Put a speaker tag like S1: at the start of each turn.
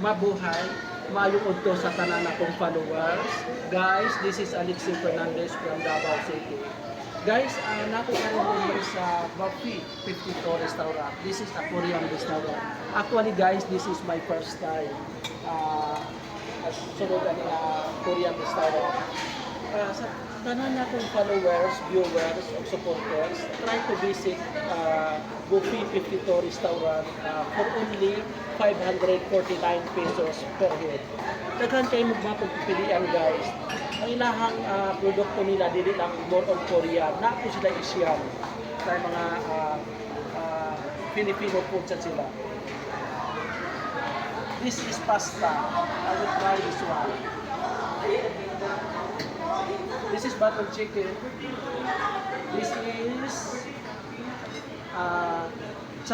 S1: mabuhay, maayong udto sa tanan akong followers. Guys, this is Alexis Fernandez from Davao City. Guys, nato karon din sa Buffy 52 restaurant. This is a Korean restaurant. Actually guys, this is my first time sunod ani Korean restaurant. Sa tanan natong followers, viewers, ug supporters, try to visit Buffy 52 restaurant for only 549 pesos per head. Daghan kay mo mapagpipilian guys. Ang ilahang produkto nila dili lang more on Korean, na po sila Asian. Kay mga Filipino food sa sila. This is pasta. I will try this one. This is butter chicken. This is